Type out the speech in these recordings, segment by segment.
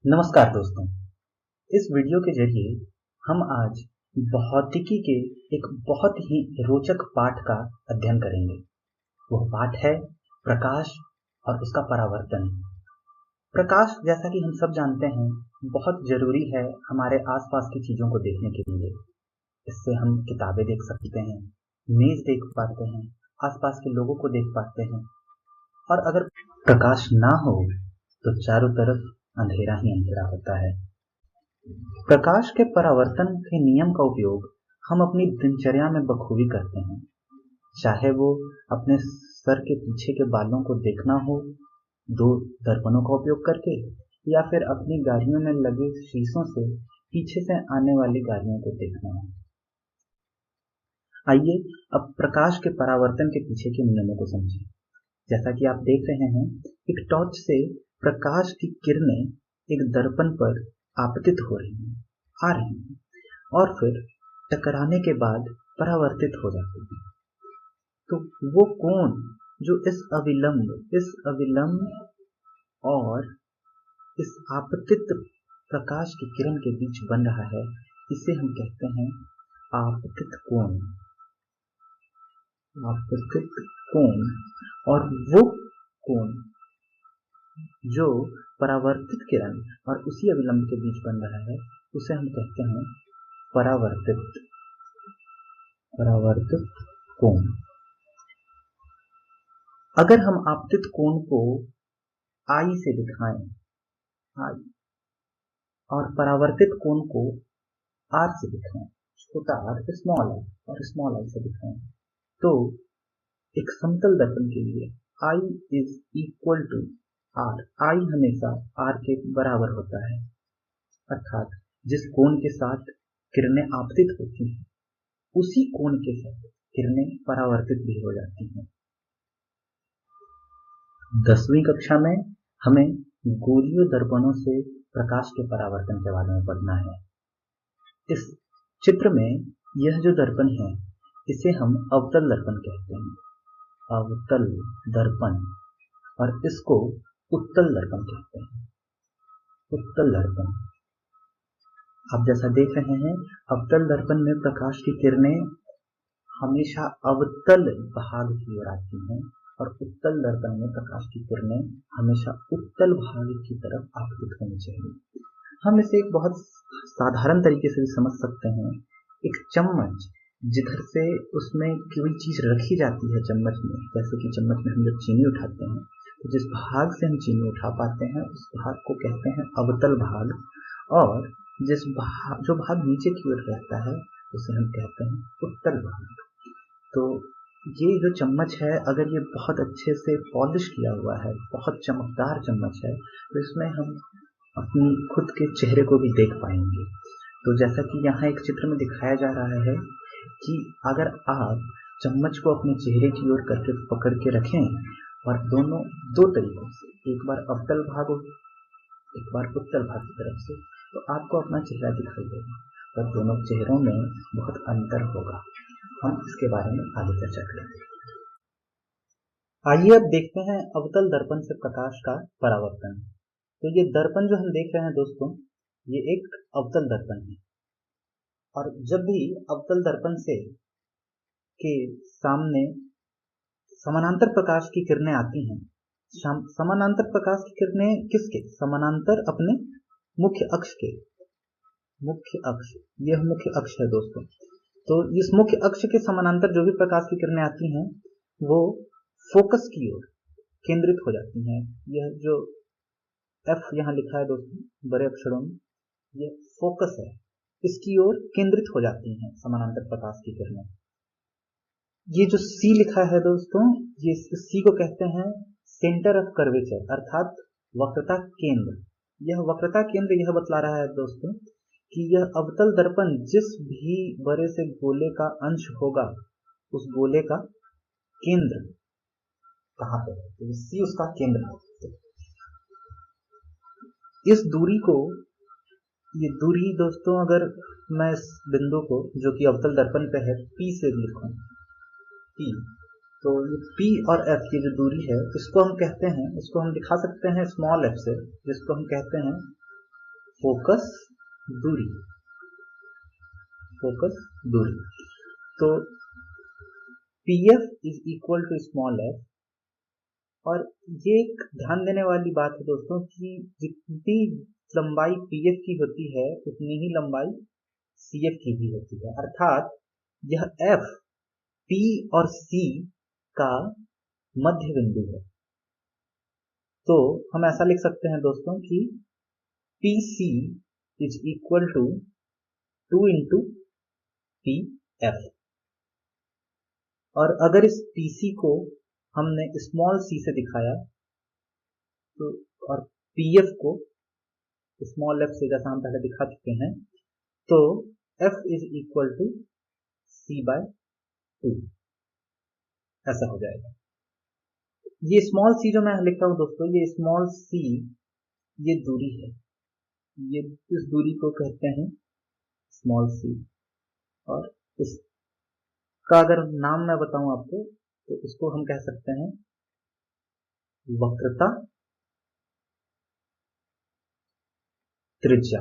नमस्कार दोस्तों। इस वीडियो के जरिए हम आज भौतिकी के एक बहुत ही रोचक पाठ का अध्ययन करेंगे। वह पाठ है प्रकाश और उसका परावर्तन। प्रकाश, जैसा कि हम सब जानते हैं, बहुत जरूरी है हमारे आसपास की चीजों को देखने के लिए। इससे हम किताबें देख सकते हैं, मेज देख पाते हैं, आसपास के लोगों को देख पाते हैं। और अगर प्रकाश ना हो तो चारों तरफ अंधेरा ही अंधेरा होता है। प्रकाश के परावर्तन के नियम का उपयोग हम अपनी दिनचर्या में बखूबी करते हैं, चाहे वो अपने सर के पीछे के बालों को देखना हो दो दर्पणों का उपयोग करके, या फिर अपनी गाड़ियों में लगे शीशों से पीछे से आने वाली गाड़ियों को देखना हो। आइए अब प्रकाश के परावर्तन के पीछे के नियमों को समझें। जैसा कि आप देख रहे हैं, एक टॉर्च से प्रकाश की किरणें एक दर्पण पर आपतित हो रही हैं, आ रही हैं, और फिर टकराने के बाद परावर्तित हो जाती हैं। तो वो कोण जो इस अविलंब और इस आपतित प्रकाश की किरण के बीच बन रहा है, इसे हम कहते हैं आपतित कोण। आपतित कोण। और वो कोण जो परावर्तित किरण और उसी अविलंब के बीच बन रहा है, उसे हम कहते हैं परावर्तित कोण। अगर हम आपतित कोण को आई से दिखाएं, आई, और परावर्तित कोण को आर से दिखाएं, छोटा आर स्मॉल आर और स्मॉल आई से दिखाएं, तो एक समतल दर्पण के लिए I is equal to are. आई हमेशा आर के बराबर होता है, अर्थात जिस कोण के साथ किरणें आपतित होती हैं, उसी कोण के साथ किरणें परावर्तित भी हो जाती हैं। 10वीं कक्षा में हमें गोलीय दर्पणों से प्रकाश के परावर्तन के बारे में पढ़ना है। इस चित्र में यह जो दर्पण है, इसे हम अवतल दर्पण कहते हैं, अवतल दर्पण, और इसको उत्तल दर्पण कहते हैं, उत्तल दर्पण। आप जैसा देख रहे हैं, अवतल दर्पण में प्रकाश की किरणें हमेशा अवतल भाग की ओर आती हैं, और उत्तल दर्पण में प्रकाश की किरणें हमेशा उत्तल भाग की तरफ आपतित होनी चाहिए। हम इसे एक बहुत साधारण तरीके से भी समझ सकते हैं। एक चम्मच, जिधर से उसमें कोई चीज रखी जाती है चम्मच में, जैसे कि चम्मच में हम जब चीनी उठाते हैं, तो जिस भाग से हम चीनी उठा पाते हैं उस भाग को कहते हैं अवतल भाग, और जो भाग नीचे की ओर रहता है उसे हम कहते हैं उत्तल भाग। तो ये जो चम्मच है, अगर ये बहुत अच्छे से पॉलिश किया हुआ है, बहुत चमकदार चम्मच है, तो इसमें हम अपनी खुद के चेहरे को भी देख पाएंगे। तो जैसा कि यहाँ एक चित्र में दिखाया जा रहा है कि अगर आप चम्मच को अपने चेहरे की ओर करके पकड़ के रखें और दो तरीकों से, एक बार अवतल भाग और एक बार उत्तल भाग की तरफ से, तो आपको अपना चेहरा दिखाई देगा, पर दोनों चेहरों में बहुत अंतर होगा। हम इसके बारे में आगे चर्चा करेंगे। आइए अब देखते हैं अवतल दर्पण से प्रकाश का परावर्तन। तो ये दर्पण जो हम देख रहे हैं दोस्तों, ये एक अवतल दर्पण है, और जब भी अवतल दर्पण से के सामने समानांतर प्रकाश की किरणें आती हैं, समानांतर प्रकाश की किरणें किसके समानांतर? अपने मुख्य अक्ष के। मुख्य अक्ष, यह मुख्य अक्ष है दोस्तों। तो इस मुख्य अक्ष के समानांतर जो भी प्रकाश की किरणें आती हैं, वो फोकस की ओर केंद्रित हो जाती हैं। यह जो एफ यहाँ लिखा है दोस्तों बड़े अक्षरों में, यह फोकस है, इसकी ओर केंद्रित हो जाती हैं समानांतर प्रकाश की किरणें। ये जो सी लिखा है दोस्तों, ये सी को कहते हैं सेंटर ऑफ कर्वेचर, अर्थात वक्रता केंद्र। यह वक्रता केंद्र यह बतला रहा है दोस्तों कि यह अवतल दर्पण जिस भी बड़े से गोले का अंश होगा, उस गोले का केंद्र कहाँ पे है, तो सी उसका केंद्र है। इस दूरी को, ये दूरी दोस्तों, अगर मैं इस बिंदु को जो कि अवतल दर्पण पे है P से लिखूं, P, तो ये P और F की जो दूरी है, इसको हम कहते हैं, इसको हम दिखा सकते हैं स्मॉल f से, जिसको हम कहते हैं फोकस दूरी, फोकस दूरी। तो PF is equal to small f, और ये एक ध्यान देने वाली बात है दोस्तों कि जितनी लंबाई PF की होती है उतनी ही लंबाई CF की भी होती है, अर्थात यह F P और C का मध्य बिंदु है। तो हम ऐसा लिख सकते हैं दोस्तों कि PC is equal to 2 into PF, और अगर इस PC को हमने स्मॉल c से दिखाया तो, और PF को स्मॉल f से, जैसा हम पहले दिखा चुके हैं, तो F is equal to C/2 ऐसा हो जाएगा। ये स्मॉल c जो मैं लिख रहा हूं दोस्तों, ये स्मॉल c ये दूरी है, ये इस दूरी को कहते हैं स्मॉल c, और इसका अगर नाम मैं बताऊं आपको तो इसको हम कह सकते हैं वक्रता त्रिज्या।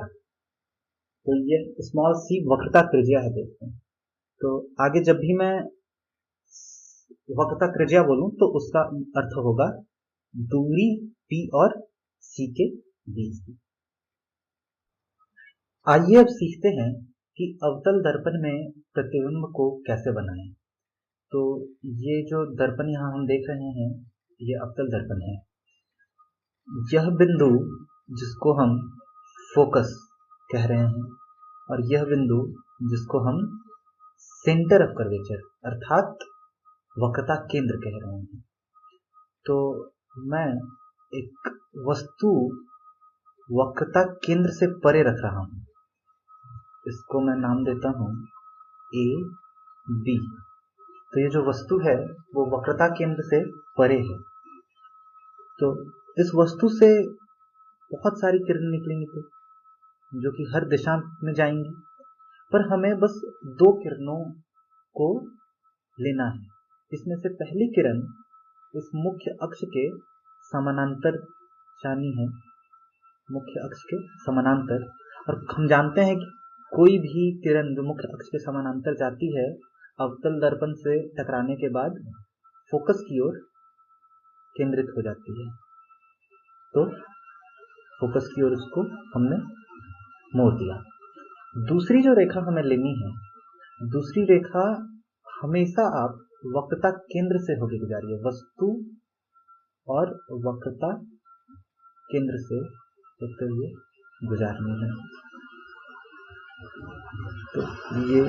तो ये स्मॉल c वक्रता त्रिज्या है दोस्तों। तो आगे जब भी मैं वक्रता त्रिज्या बोलूं तो उसका अर्थ होगा दूरी P और C के बीच की। आइए अब सीखते हैं कि अवतल दर्पण में प्रतिबिंब को कैसे बनाएं। तो ये जो दर्पण यहाँ हम देख रहे हैं ये अवतल दर्पण है। यह बिंदु जिसको हम फोकस कह रहे हैं, और यह बिंदु जिसको हम सेंटर ऑफ कर्वेचर अर्थात वक्रता केंद्र कह रहे हैं। तो मैं एक वस्तु वक्रता केंद्र से परे रख रहा हूं, इसको मैं नाम देता हूं A B। तो ये जो वस्तु है वो वक्रता केंद्र से परे है। तो इस वस्तु से बहुत सारी किरण निकलेंगी तो जो कि हर दिशा में जाएंगी, पर हमें बस 2 किरणों को लेना है। इसमें से पहली किरण इस मुख्य अक्ष के समानांतर जानी है, मुख्य अक्ष के समानांतर, और हम जानते हैं कि कोई भी किरण जो मुख्य अक्ष के समानांतर जाती है अवतल दर्पण से टकराने के बाद फोकस की ओर केंद्रित हो जाती है। तो फोकस की ओर उसको हमने मोड़ दिया। दूसरी जो रेखा हमें लेनी है, दूसरी रेखा हमेशा आप वक्रता केंद्र से होकर गुजारिए, वस्तु और वक्रता केंद्र से होते हुए गुजारनी है। तो ये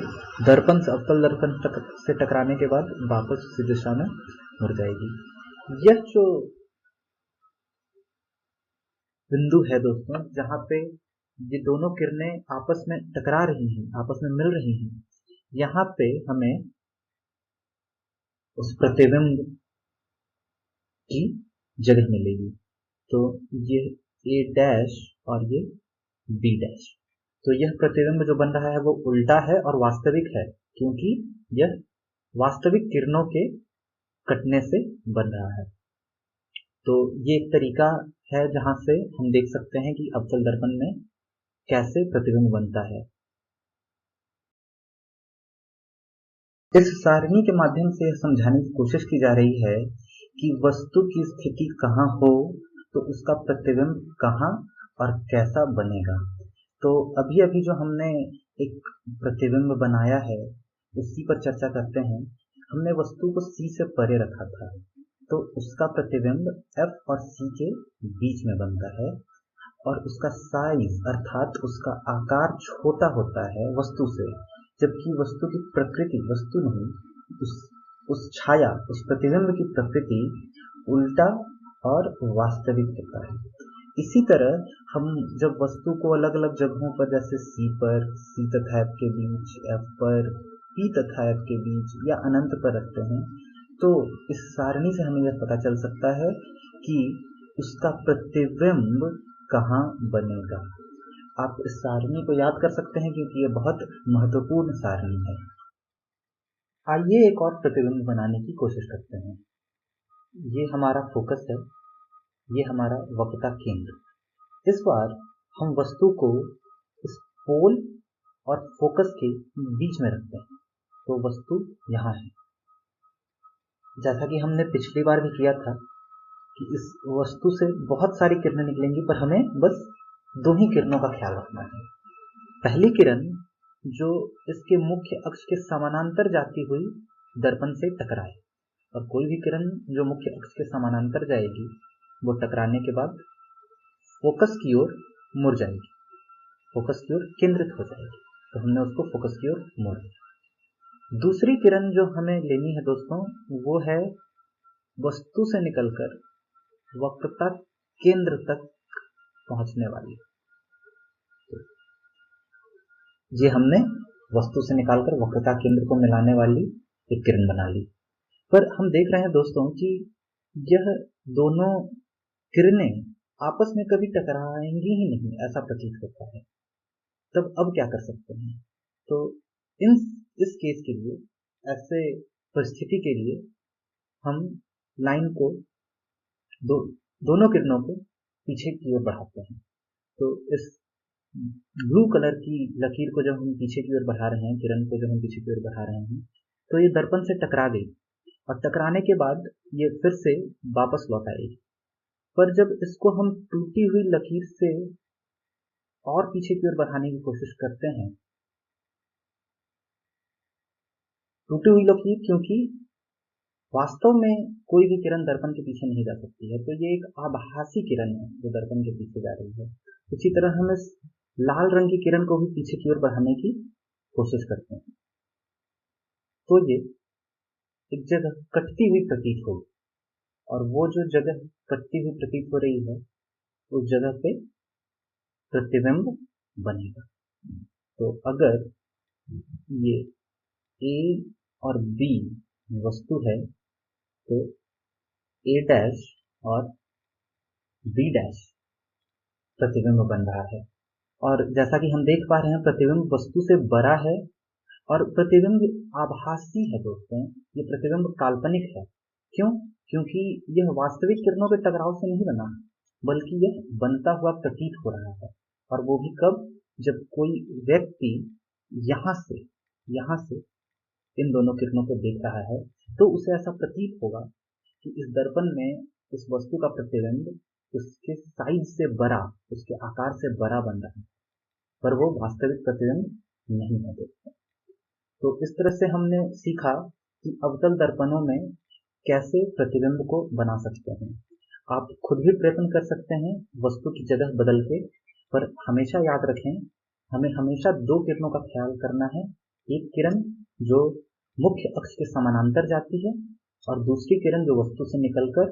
दर्पण से अवतल दर्पण से टकराने के बाद वापस उसी दिशा में मुड़ जाएगी। यह जो बिंदु है दोस्तों जहां पे ये दोनों किरणें आपस में टकरा रही हैं, आपस में मिल रही हैं, यहाँ पे हमें उस प्रतिबिंब की जगह मिलेगी। तो ये A डैश और ये B डैश। तो यह प्रतिबिंब जो बन रहा है वो उल्टा है और वास्तविक है, क्योंकि यह वास्तविक किरणों के कटने से बन रहा है। तो ये एक तरीका है जहां से हम देख सकते हैं कि अवतल दर्पण में कैसे प्रतिबिंब बनता है। इस सारणी के माध्यम से यह समझाने की कोशिश की जा रही है कि वस्तु की स्थिति कहाँ हो तो उसका प्रतिबिंब कहाँ और कैसा बनेगा। तो अभी अभी जो हमने एक प्रतिबिंब बनाया है उसी पर चर्चा करते हैं। हमने वस्तु को C से परे रखा था, तो उसका प्रतिबिंब F और C के बीच में बनता है, और उसका साइज अर्थात उसका आकार छोटा होता है वस्तु से, जबकि वस्तु की प्रकृति, वस्तु नहीं, उस छाया, उस प्रतिबिंब की प्रकृति उल्टा और वास्तविक होता है। इसी तरह हम जब वस्तु को अलग अलग जगहों पर, जैसे C पर, C तथा F के बीच, F पर, P तथा F के बीच या अनंत पर रखते हैं, तो इस सारणी से हमें यह पता चल सकता है कि उसका प्रतिबिंब कहाँ बनेगा। आप इस सारणी को याद कर सकते हैं क्योंकि यह बहुत महत्वपूर्ण सारणी है। आइए एक और प्रतिबिंब बनाने की कोशिश करते हैं। ये हमारा फोकस है, ये हमारा वक्रता केंद्र। इस बार हम वस्तु को इस पोल और फोकस के बीच में रखते हैं, तो वस्तु यहाँ है। जैसा कि हमने पिछली बार भी किया था कि इस वस्तु से बहुत सारी किरणें निकलेंगी, पर हमें बस 2 ही किरणों का ख्याल रखना है। पहली किरण जो इसके मुख्य अक्ष के समानांतर जाती हुई दर्पण से टकराए, और कोई भी किरण जो मुख्य अक्ष के समानांतर जाएगी वो टकराने के बाद फोकस की ओर मुड़ जाएगी, फोकस की ओर केंद्रित हो जाएगी, तो हमने उसको फोकस की ओर मोड़ा। दूसरी किरण जो हमें लेनी है दोस्तों, वो है वस्तु से निकलकर वक्रता केंद्र तक पहुंचने वाली। ये हमने वस्तु से निकालकर वक्रता केंद्र को मिलाने वाली एक किरण बना ली। पर हम देख रहे हैं दोस्तों कि यह दोनों किरणें आपस में कभी टकराएंगी ही नहीं, ऐसा प्रतीत होता है। तब अब क्या कर सकते हैं? तो इस केस के लिए, ऐसे परिस्थिति के लिए हम लाइन को दोनों किरणों को पीछे की ओर बढ़ाते हैं। तो इस ब्लू कलर की लकीर को जब हम पीछे की ओर बढ़ा रहे हैं, किरण को जब हम पीछे की ओर बढ़ा रहे हैं, तो ये दर्पण से टकरा गई, और टकराने के बाद ये फिर से वापस लौट आएगी। पर जब इसको हम टूटी हुई लकीर से और पीछे की ओर बढ़ाने की कोशिश करते हैं, टूटी हुई लकीर, क्योंकि वास्तव में कोई भी किरण दर्पण के पीछे नहीं जा सकती है, तो ये एक आभासी किरण है जो दर्पण के पीछे जा रही है। उसी तरह हम इस लाल रंग की किरण को भी पीछे की ओर बढ़ाने की कोशिश करते हैं, तो ये एक जगह कटती हुई प्रतीत होगी, और वो जो जगह कटती हुई प्रतीत हो रही है उस जगह पे प्रतिबिंब बनेगा। तो अगर ये ए और बी वस्तु है, तो ए डैश और बी डैश प्रतिबिंब बन रहा है। और जैसा कि हम देख पा रहे हैं, प्रतिबिंब वस्तु से बड़ा है, और प्रतिबिंब आभासी है दोस्तों, ये प्रतिबिंब काल्पनिक है। क्यों? क्योंकि यह वास्तविक किरणों के टकराव से नहीं बना, बल्कि यह बनता हुआ प्रतीत हो रहा है। और वो भी कब? जब कोई व्यक्ति यहाँ से इन दोनों किरणों को देख रहा है, तो उसे ऐसा प्रतीत होगा कि इस दर्पण में इस वस्तु का प्रतिबिंब उसके साइज से बड़ा, उसके आकार से बड़ा बन रहा है, पर वो वास्तविक प्रतिबिंब नहीं है दोस्तों। तो इस तरह से हमने सीखा कि अवतल दर्पणों में कैसे प्रतिबिंब को बना सकते हैं। आप खुद भी प्रयत्न कर सकते हैं वस्तु की जगह बदल के, पर हमेशा याद रखें, हमें हमेशा 2 किरणों का ख्याल करना है। एक किरण जो मुख्य अक्ष के समानांतर जाती है, और दूसरी किरण जो वस्तु से निकलकर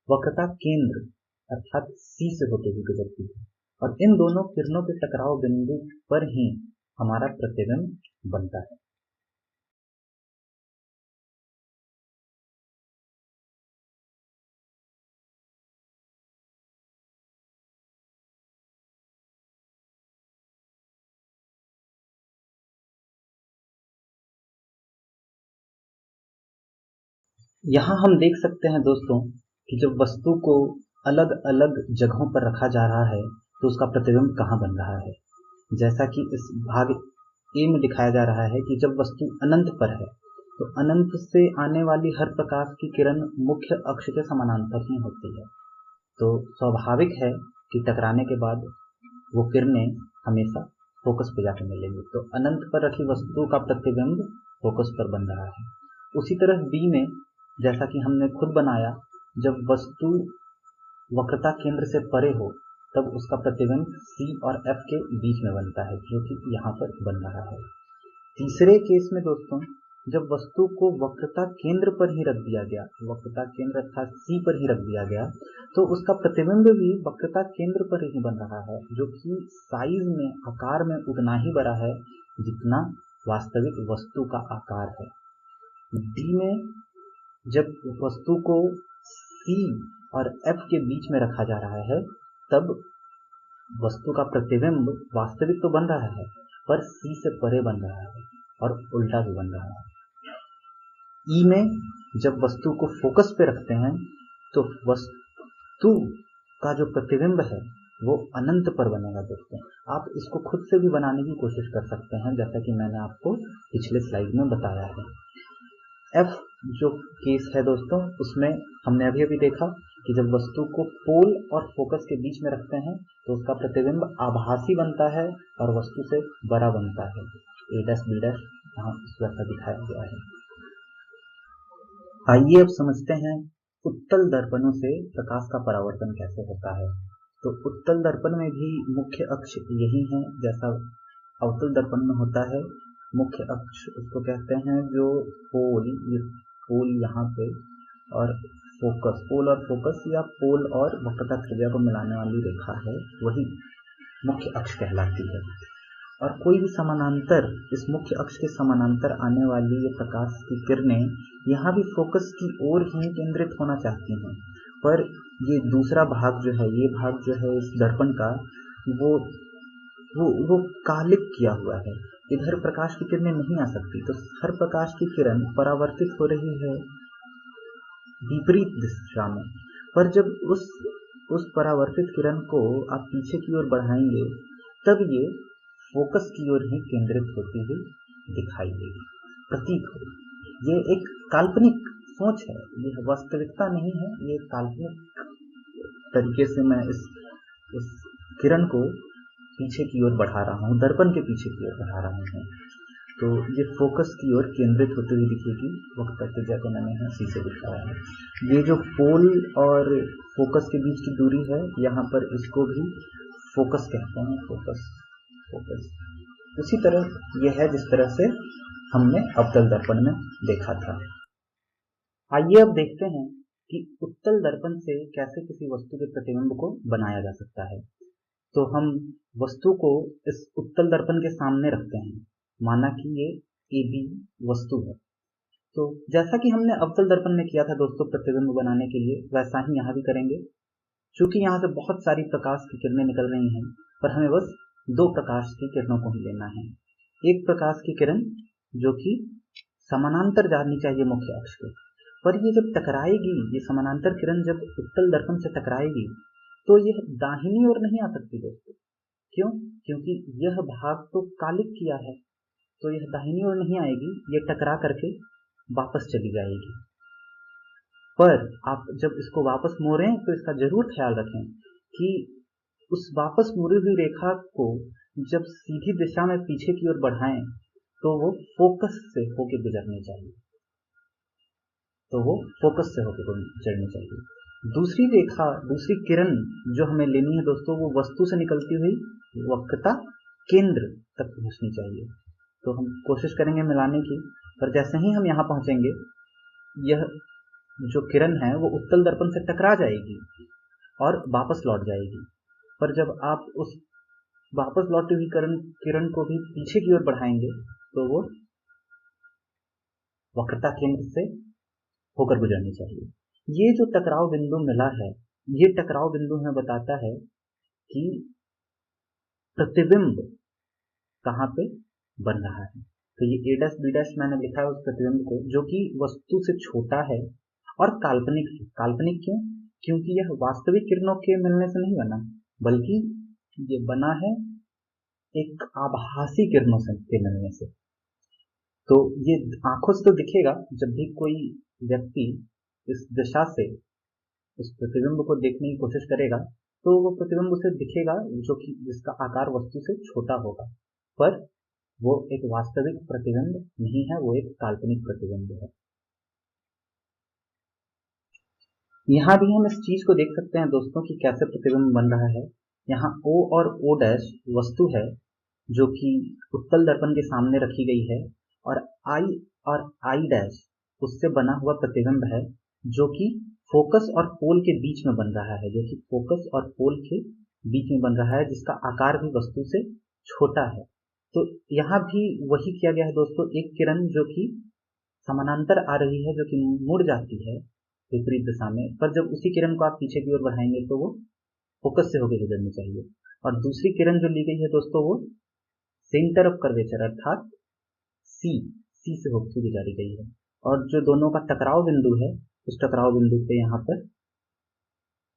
वक्रता केंद्र अर्थात सी से होते हुए गुजरती है, और इन दोनों किरणों के टकराव बिंदु पर ही हमारा प्रतिबिंब बनता है। यहाँ हम देख सकते हैं दोस्तों कि जब वस्तु को अलग अलग जगहों पर रखा जा रहा है, तो उसका प्रतिबिंब कहाँ बन रहा है। जैसा कि इस भाग ए में दिखाया जा रहा है कि जब वस्तु अनंत पर है, तो अनंत से आने वाली हर प्रकाश की किरण मुख्य अक्ष के समानांतर ही होती है। तो स्वाभाविक है कि टकराने के बाद वो किरणें हमेशा फोकस पर जाकर मिलेंगी। तो अनंत पर रखी वस्तु का प्रतिबिंब फोकस पर बन रहा है। उसी तरह बी में, जैसा कि हमने खुद बनाया, जब वस्तु वक्रता केंद्र से परे हो, तब उसका प्रतिबिंब सी और एफ के बीच में बनता है, जो कि यहाँ पर बन रहा है। तीसरे केस में दोस्तों, जब वस्तु को वक्रता केंद्र पर ही रख दिया गया, वक्रता केंद्र अर्थात सी पर ही रख दिया गया, तो उसका प्रतिबिंब भी वक्रता केंद्र पर ही बन रहा है, जो कि साइज में, आकार में उतना ही बड़ा है जितना वास्तविक वस्तु का आकार है। डी में जब वस्तु को सी और एफ के बीच में रखा जा रहा है, तब वस्तु का प्रतिबिंब वास्तविक तो बन रहा है, पर सी से परे बन रहा है, और उल्टा भी बन रहा है। ई में जब वस्तु को फोकस पे रखते हैं, तो वस्तु का जो प्रतिबिंब है वो अनंत पर बनेगा दोस्तों। आप इसको खुद से भी बनाने की कोशिश कर सकते हैं, जैसा कि मैंने आपको पिछले स्लाइड में बताया है। एफ जो केस है दोस्तों, उसमें हमने अभी अभी देखा कि जब वस्तु को पोल और फोकस के बीच में रखते हैं तो उसका प्रतिबिंब आभासी बनता है और वस्तु से बड़ा बनता है। ए डैश बी डैश यहाँ इस वैसा दिखाया गया है। आइए अब समझते हैं उत्तल दर्पणों से प्रकाश का परावर्तन कैसे होता है। तो उत्तल दर्पण में भी मुख्य अक्ष यही है जैसा अवतल दर्पण में होता है। मुख्य अक्ष उसको कहते हैं जो पोल यहाँ पे और फोकस, पोल और फोकस या पोल और वक्रता त्रिज्या को मिलाने वाली रेखा है, वही मुख्य अक्ष कहलाती है। और कोई भी समानांतर, इस मुख्य अक्ष के समानांतर आने वाली ये प्रकाश की किरणें यहाँ भी फोकस की ओर ही केंद्रित होना चाहती हैं, पर ये दूसरा भाग जो है, ये भाग जो है इस दर्पण का, वो कालिक किया हुआ है। इधर प्रकाश की किरणें नहीं आ सकती, तो हर प्रकाश की किरण परावर्तित हो रही है विपरीत दिशा में। पर जब उस परावर्तित किरण को आप पीछे की ओर बढ़ाएंगे तब ये फोकस की ओर ही केंद्रित होती हुई दिखाई देगी, प्रतीत होगी। ये एक काल्पनिक सोच है, ये वास्तविकता नहीं है, ये काल्पनिक तरीके से मैं इस किरण को पीछे की ओर बढ़ा रहा हूँ, दर्पण के पीछे की ओर बढ़ा रहा हूँ, तो ये फोकस की ओर केंद्रित होती हुई दिखेगी। वक्रता त्रिज्या को मैंने यहाँ सी से दिखाया है। ये जो पोल और फोकस के बीच की दूरी है, यहाँ पर इसको भी फोकस कहते हैं, फोकस। उसी तरह यह है जिस तरह से हमने अवतल दर्पण में देखा था। आइए अब देखते हैं कि उत्तल दर्पण से कैसे किसी वस्तु के प्रतिबिंब को बनाया जा सकता है। तो हम वस्तु को इस उत्तल दर्पण के सामने रखते हैं, माना कि ये AB वस्तु है। तो जैसा कि हमने अवतल दर्पण में किया था दोस्तों प्रतिबिंब बनाने के लिए, वैसा ही यहाँ भी करेंगे। चूंकि यहाँ से बहुत सारी प्रकाश की किरणें निकल रही हैं, पर हमें बस 2 प्रकाश की किरणों को ही लेना है। एक प्रकाश की किरण जो कि समानांतर जानी चाहिए मुख्य अक्ष के, पर ये जब टकराएगी, ये समानांतर किरण जब उत्तल दर्पण से टकराएगी तो यह दाहिनी ओर नहीं आ सकती दोस्तों। क्यों? क्योंकि यह भाग तो कालिक किया है, तो यह दाहिनी ओर नहीं आएगी, यह टकरा करके वापस चली जाएगी। पर आप जब इसको वापस मोड़ें तो इसका जरूर ख्याल रखें कि उस वापस मोड़ी हुई रेखा को जब सीधी दिशा में पीछे की ओर बढ़ाएं तो वो फोकस से होकर गुजरनी चाहिए, दूसरी रेखा, दूसरी किरण जो हमें लेनी है दोस्तों, वो वस्तु से निकलती हुई वक्रता केंद्र तक पहुंचनी चाहिए। तो हम कोशिश करेंगे मिलाने की, पर जैसे ही हम यहाँ पहुंचेंगे यह जो किरण है वो उत्तल दर्पण से टकरा जाएगी और वापस लौट जाएगी। पर जब आप उस वापस लौटी हुई किरण को भी पीछे की ओर बढ़ाएंगे तो वो वक्रता केंद्र से होकर गुजरनी चाहिए। ये जो टकराव बिंदु मिला है, ये टकराव बिंदु हमें बताता है कि प्रतिबिंब कहाँ पे बन रहा है। तो ये A डैश B डैश मैंने लिखा है उस प्रतिबिंब को, जो कि वस्तु से छोटा है और काल्पनिक है। काल्पनिक क्यों? क्योंकि यह वास्तविक किरणों के मिलने से नहीं बना, बल्कि ये बना है एक आभासी किरणों से के मिलने से। तो ये आंखों से तो दिखेगा, जब भी कोई व्यक्ति इस दिशा से उस प्रतिबिंब को देखने की कोशिश करेगा तो वो प्रतिबिंब उसे दिखेगा जो कि जिसका आकार वस्तु से छोटा होगा, पर वो एक वास्तविक प्रतिबिंब नहीं है, वो एक काल्पनिक प्रतिबिंब है। यहाँ भी हम इस चीज को देख सकते हैं दोस्तों कि कैसे प्रतिबिंब बन रहा है। यहाँ O और O डैश वस्तु है जो कि उत्तल दर्पण के सामने रखी गई है, और I और I डैश उससे बना हुआ प्रतिबिंब है जो कि फोकस और पोल के बीच में बन रहा है, जो कि फोकस और पोल के बीच में बन रहा है, जिसका आकार भी वस्तु से छोटा है। तो यहाँ भी वही किया गया है दोस्तों, एक किरण जो कि समानांतर आ रही है, जो कि मुड़ जाती है विपरीत दिशा में, पर जब उसी किरण को आप पीछे की ओर बढ़ाएंगे तो वो फोकस से होकर गुजरनी चाहिए। और दूसरी किरण जो ली गई है दोस्तों वो सेंटर ऑफ कर्वेचर अर्थात सी से होकर गुजारी गई है, और जो दोनों का टकराव बिंदु है उस टकराव बिंदु पे यहाँ पर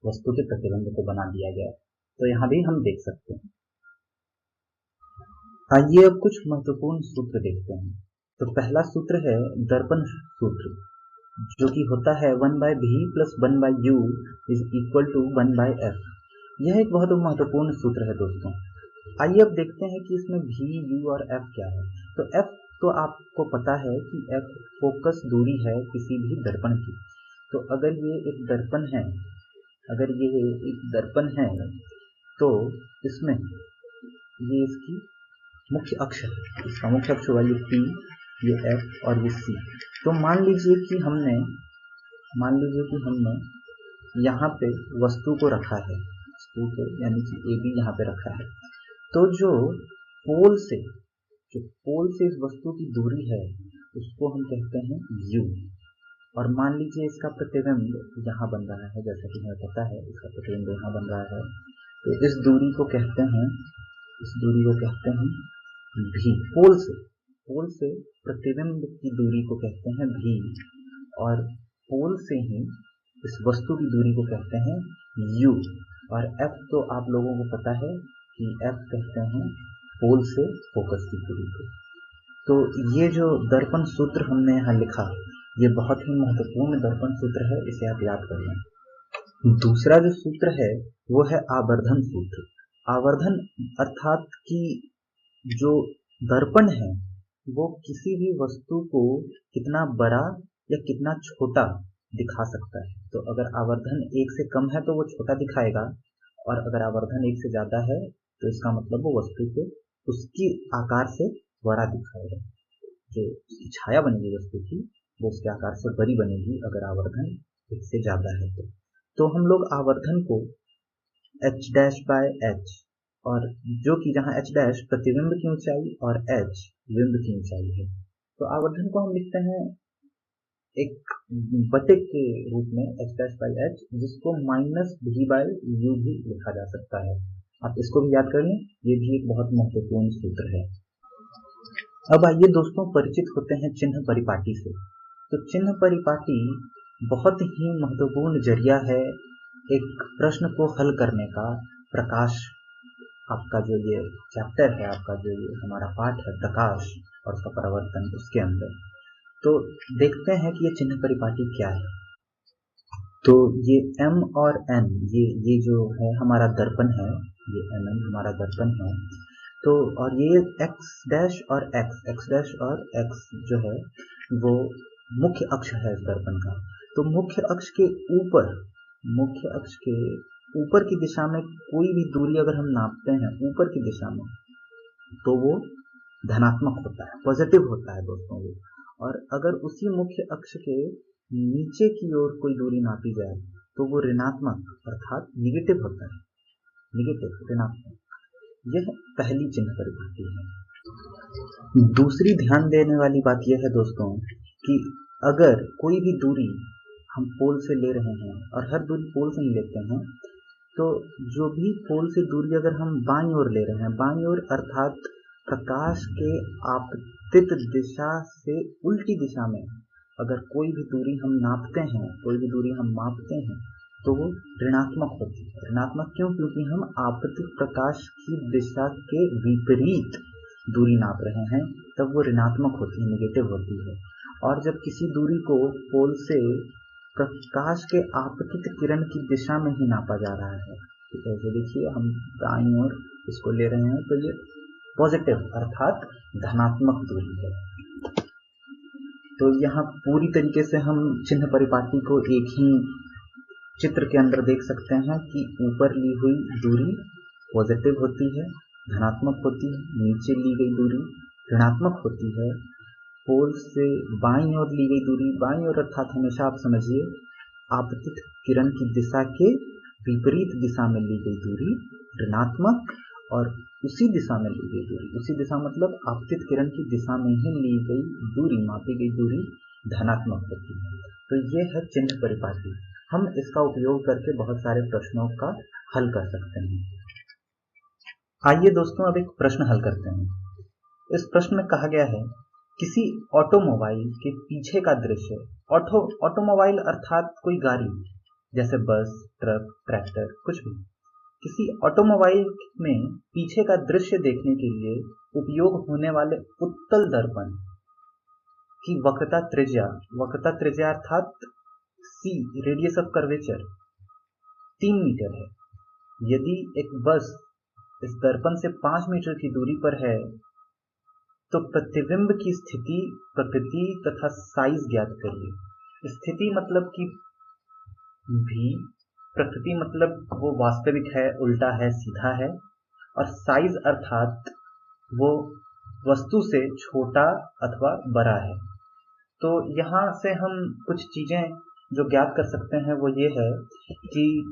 वस्तु के प्रतिबिंब को बना दिया गया है। तो यहाँ भी हम देख सकते हैं। आइए अब कुछ महत्वपूर्ण सूत्र देखते हैं। तो पहला सूत्र है दर्पण सूत्र, जो कि होता है 1/v + 1/u = 1/f। यह एक बहुत महत्वपूर्ण सूत्र है दोस्तों। आइए अब देखते हैं कि इसमें v, u और f क्या है। तो f तो आपको पता है कि f फोकस दूरी है किसी भी दर्पण की। तो अगर ये एक दर्पण है, तो इसमें ये इसकी मुख्य अक्ष है, इसका मुख्य अक्ष हुआ ये P, ये F और ये C। तो मान लीजिए कि हमने यहाँ पे वस्तु को रखा है, यानी कि AB यहाँ पे रखा है। तो जो पोल से इस वस्तु की दूरी है उसको हम कहते हैं U। और मान लीजिए इसका प्रतिबिंब यहाँ बन रहा है, जैसा कि हमें पता है इसका प्रतिबिंब यहाँ बन रहा है। तो इस दूरी को कहते हैं v। पोल से प्रतिबिंब की दूरी को कहते हैं v, और पोल से ही इस वस्तु की दूरी को कहते हैं u। और f तो आप लोगों को पता है कि f कहते हैं पोल से फोकस की दूरी को। तो ये जो दर्पण सूत्र हमने यहाँ लिखा, ये बहुत ही महत्वपूर्ण दर्पण सूत्र है, इसे आप याद कर लें। दूसरा जो सूत्र है वो है आवर्धन सूत्र। आवर्धन अर्थात कि जो दर्पण है वो किसी भी वस्तु को कितना बड़ा या कितना छोटा दिखा सकता है। तो अगर आवर्धन 1 से कम है तो वो छोटा दिखाएगा, और अगर आवर्धन 1 से ज्यादा है तो इसका मतलब वो वस्तु को उसकी आकार से बड़ा दिखाएगा। जो उसकी छाया बनेगी वस्तु की, वो उसके आकार से बड़ी बनेगी अगर आवर्धन 1 से ज्यादा है तो हम लोग आवर्धन को h'/h, और जो कि जहाँ h' प्रतिबिंब की ऊंचाई और h बिंब की ऊंचाई है, तो आवर्धन को हम लिखते हैं एक बटे के रूप में h'/h, जिसको -v/u भी लिखा जा सकता है। आप इसको भी याद कर लें, ये भी एक बहुत महत्वपूर्ण सूत्र है। अब आइए दोस्तों परिचित होते हैं चिन्ह परिपाटी से। तो चिन्ह परिपाटी बहुत ही महत्वपूर्ण जरिया है एक प्रश्न को हल करने का। प्रकाश, आपका जो ये चैप्टर है, आपका जो ये हमारा पाठ है प्रकाश और उसका परावर्तन, उसके अंदर तो देखते हैं कि ये चिन्ह परिपाटी क्या है। तो ये m और n, ये जो है हमारा दर्पण है, ये mm हमारा दर्पण है। तो और ये x' और x जो है वो मुख्य अक्ष है इस दर्पण का। तो मुख्य अक्ष के ऊपर की दिशा में कोई भी दूरी अगर हम नापते हैं ऊपर की दिशा में, तो वो धनात्मक होता है, पॉजिटिव होता है दोस्तों वो। और अगर उसी मुख्य अक्ष के नीचे की ओर कोई दूरी नापी जाए तो वो ऋणात्मक अर्थात निगेटिव होता है, ऋणात्मक। यह पहली चिन्ह परिपाटी है। दूसरी ध्यान देने वाली बात यह है दोस्तों कि अगर कोई भी दूरी हम पोल से ले रहे हैं, और हर दूरी पोल से ही लेते हैं, तो जो भी पोल से दूरी अगर हम बाईं ओर ले रहे हैं, बाईं ओर अर्थात प्रकाश के आपतित दिशा से उल्टी दिशा में अगर कोई भी दूरी हम नापते हैं, कोई भी दूरी हम मापते हैं, तो वो ऋणात्मक होती है। ऋणात्मक क्यों? क्योंकि हम आपतित प्रकाश की दिशा के विपरीत दूरी नाप रहे हैं, तब वो ऋणात्मक होती है, निगेटिव होती है। और जब किसी दूरी को पोल से प्रकाश के आपतित किरण की दिशा में ही नापा जा रहा है, तो ऐसे देखिए हम दाईं ओर इसको ले रहे हैं, तो ये पॉजिटिव अर्थात धनात्मक दूरी है। तो यहाँ पूरी तरीके से हम चिन्ह परिपाटी को एक ही चित्र के अंदर देख सकते हैं कि ऊपर ली हुई दूरी पॉजिटिव होती है, धनात्मक होती है, नीचे ली गई दूरी ऋणात्मक होती है। पोल से बाईं ओर ली गई दूरी, बाईं ओर अर्थात हमेशा आप समझिए आपतित किरण की दिशा के विपरीत दिशा में ली गई दूरी ऋणात्मक, और उसी दिशा में ली गई दूरी, उसी दिशा मतलब आपतित किरण की दिशा में ही ली गई दूरी, मापी गई दूरी धनात्मक होती है। तो ये है चिन्ह परिपाटी। हम इसका उपयोग करके बहुत सारे प्रश्नों का हल कर सकते हैं। आइए दोस्तों अब एक प्रश्न हल करते हैं। इस प्रश्न में कहा गया है किसी ऑटोमोबाइल के पीछे का दृश्य, ऑटोमोबाइल अर्थात कोई गाड़ी जैसे बस, ट्रक, ट्रैक्टर, कुछ भी, किसी ऑटोमोबाइल में पीछे का दृश्य देखने के लिए उपयोग होने वाले उत्तल दर्पण की वक्रता त्रिज्या अर्थात सी, रेडियस ऑफ कर्वेचर 3 मीटर है। यदि एक बस इस दर्पण से 5 मीटर की दूरी पर है तो प्रतिबिंब की स्थिति, प्रकृति तथा साइज ज्ञात करिए। स्थिति मतलब कि भी, प्रकृति मतलब वो वास्तविक है, उल्टा है, सीधा है, और साइज अर्थात वो वस्तु से छोटा अथवा बड़ा है। तो यहाँ से हम कुछ चीजें जो ज्ञात कर सकते हैं वो ये है कि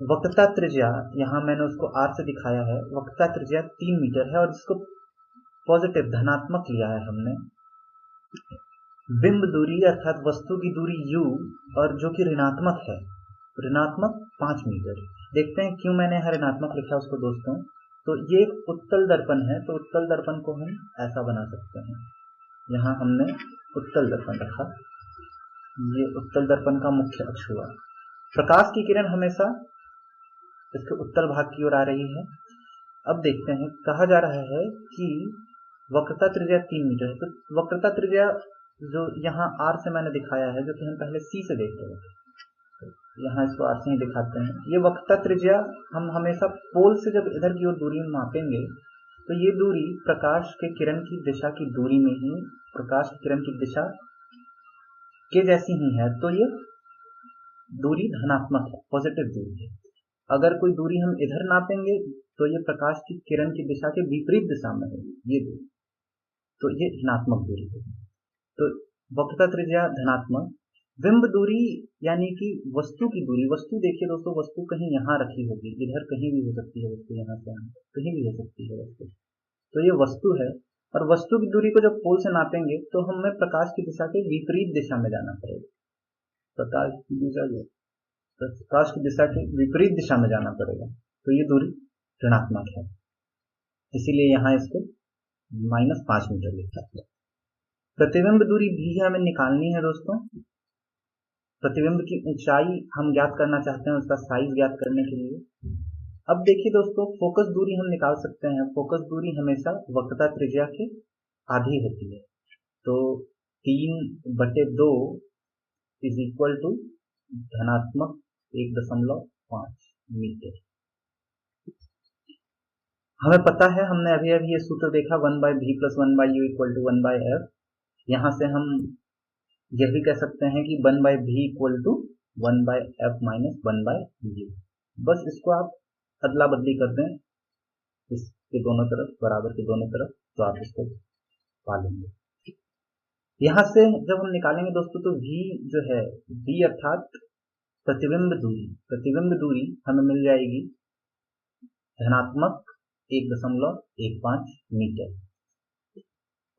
वक्रता त्रिज्या, यहाँ मैंने उसको r से दिखाया है, वक्रता त्रिज्या 3 मीटर है और इसको पॉजिटिव धनात्मक लिया है हमने। बिंब दूरी अर्थात वस्तु की दूरी u और जो कि ऋणात्मक है, ऋणात्मक 5 मीटर। देखते हैं क्यों मैंने यहाँ ऋणात्मक लिखा उसको दोस्तों। तो ये एक उत्तल दर्पण है, तो उत्तल दर्पण को हम ऐसा बना सकते हैं। यहाँ हमने उत्तल दर्पण रखा, ये उत्तल दर्पण का मुख्य अक्ष हुआ। प्रकाश की किरण हमेशा इसके उत्तल भाग की ओर आ रही है। अब देखते हैं, कहा जा रहा है कि वक्रता त्रिज्या 3 मीटर है, तो वक्रता त्रिज्या जो यहाँ r से मैंने दिखाया है, जो कि हम पहले c से देख रहे थे, यहाँ इसको r से ही दिखाते हैं। ये वक्रता त्रिज्या हम हमेशा पोल से जब इधर की ओर दूरी मापेंगे तो ये दूरी प्रकाश के किरण की दिशा की दूरी में ही, प्रकाश की किरण की दिशा के जैसी ही है, तो ये दूरी धनात्मक है, पॉजिटिव दूरी है। अगर कोई दूरी हम इधर नापेंगे तो ये प्रकाश की किरण की दिशा के विपरीत दिशा में होगी ये दूरी, तो ये ऋणात्मक दूरी होगी। तो वक्रता त्रिज्या धनात्मक। बिंब दूरी यानी कि वस्तु की दूरी, वस्तु देखिए दोस्तों, वस्तु कहीं यहाँ रखी होगी, इधर कहीं भी हो सकती है वस्तु, यहाँ से कहीं भी हो सकती है वस्तु, तो ये वस्तु है। और वस्तु की दूरी को जब पोल से नापेंगे तो हमें प्रकाश की दिशा के विपरीत दिशा में जाना पड़ेगा। प्रकाश की दिशा के विपरीत दिशा में जाना पड़ेगा, तो ये दूरी ऋणात्मक है, इसीलिए यहाँ इसको -5 मीटर लिखा है। प्रतिबिंब दूरी भी हमें निकालनी है दोस्तों। प्रतिबिंब की ऊंचाई हम ज्ञात करना चाहते हैं, उसका साइज ज्ञात करने के लिए। अब देखिए दोस्तों, फोकस दूरी हम निकाल सकते हैं। फोकस दूरी हमेशा वक्रता त्रिज्या के आधी होती है, तो 3/2 इज इक्वल टू धनात्मक 1.5 मीटर। हमें पता है, हमने अभी अभी ये सूत्र देखा 1/v + 1/u = 1/f। यहाँ से हम यह भी कह सकते हैं कि 1/v = 1/f - 1/u। बस इसको आप अदला बदली कर दें इसके दोनों तरफ, बराबर के दोनों तरफ, तो आप इसको पा लेंगे। यहाँ से जब हम निकालेंगे दोस्तों तो v जो है, v अर्थात प्रतिबिंब दूरी हमें मिल जाएगी धनात्मक 1.15 मीटर।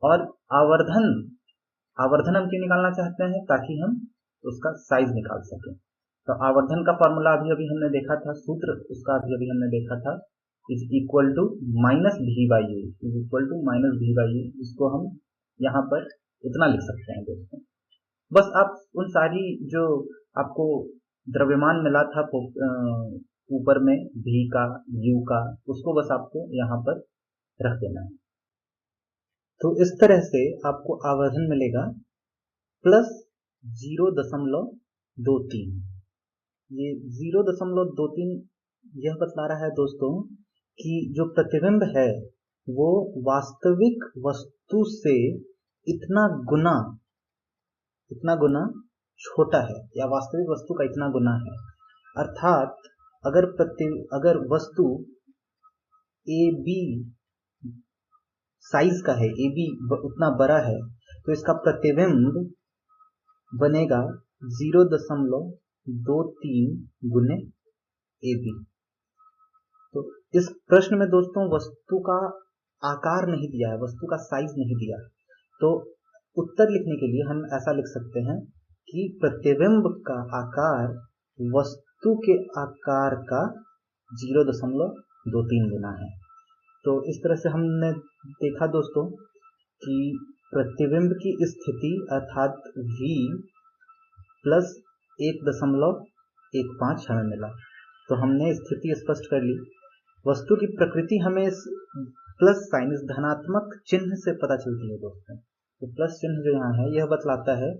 और आवर्धन हम क्यों निकालना चाहते हैं, ताकि हम उसका साइज निकाल सकें। तो आवर्धन का फॉर्मूला अभी हमने देखा था, सूत्र उसका अभी हमने देखा था, इज इक्वल टू -v/u। इसको हम यहाँ पर इतना लिख सकते हैं दोस्तों। बस आप उन सारी जो आपको द्रव्यमान मिला था ऊपर में v का, u का, उसको बस आपको यहाँ पर रख देना है। तो इस तरह से आपको आवर्धन मिलेगा +0.23। ये 0.23 यह बतला रहा है दोस्तों कि जो प्रतिबिंब है वो वास्तविक वस्तु से इतना गुना छोटा है, या वास्तविक वस्तु का इतना गुना है। अर्थात अगर वस्तु AB साइज का है, AB उतना बड़ा है, तो इसका प्रतिबिंब बनेगा 0.23 गुने AB। तो इस प्रश्न में दोस्तों वस्तु का आकार नहीं दिया है, वस्तु का साइज नहीं दिया, तो उत्तर लिखने के लिए हम ऐसा लिख सकते हैं कि प्रतिबिंब का आकार वस्तु के आकार का 0.23 गुना है। तो इस तरह से हमने देखा दोस्तों कि प्रतिबिंब की स्थिति अर्थात v + 1.15 हमें मिला। तो हमने स्थिति स्पष्ट कर ली। वस्तु की प्रकृति हमें इस प्लस साइन, इस धनात्मक चिन्ह से पता चलती है दोस्तों। तो प्लस चिन्ह जो यहाँ है यह बतलाता है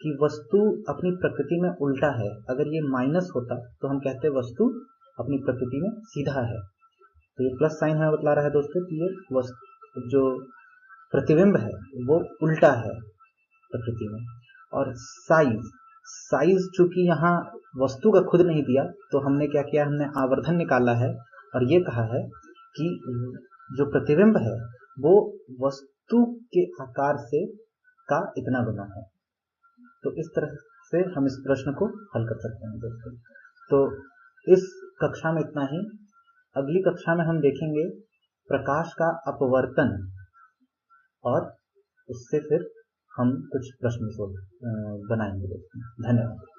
कि वस्तु अपनी प्रकृति में उल्टा है। अगर ये माइनस होता तो हम कहते वस्तु अपनी प्रकृति में सीधा है। तो ये प्लस साइन हमें बतला रहा है दोस्तों कि ये वस्तु जो प्रतिबिंब है वो उल्टा है प्रकृति में। और साइज चूंकि यहाँ वस्तु का खुद नहीं दिया तो हमने क्या किया, हमने आवर्धन निकाला है और ये कहा है कि जो प्रतिबिंब है वो वस्तु के आकार से का इतना गुना है। तो इस तरह से हम इस प्रश्न को हल कर सकते हैं दोस्तों। तो इस कक्षा में इतना ही। अगली कक्षा में हम देखेंगे प्रकाश का अपवर्तन और उससे फिर हम कुछ प्रश्न बनाएंगे दोस्तों। धन्यवाद।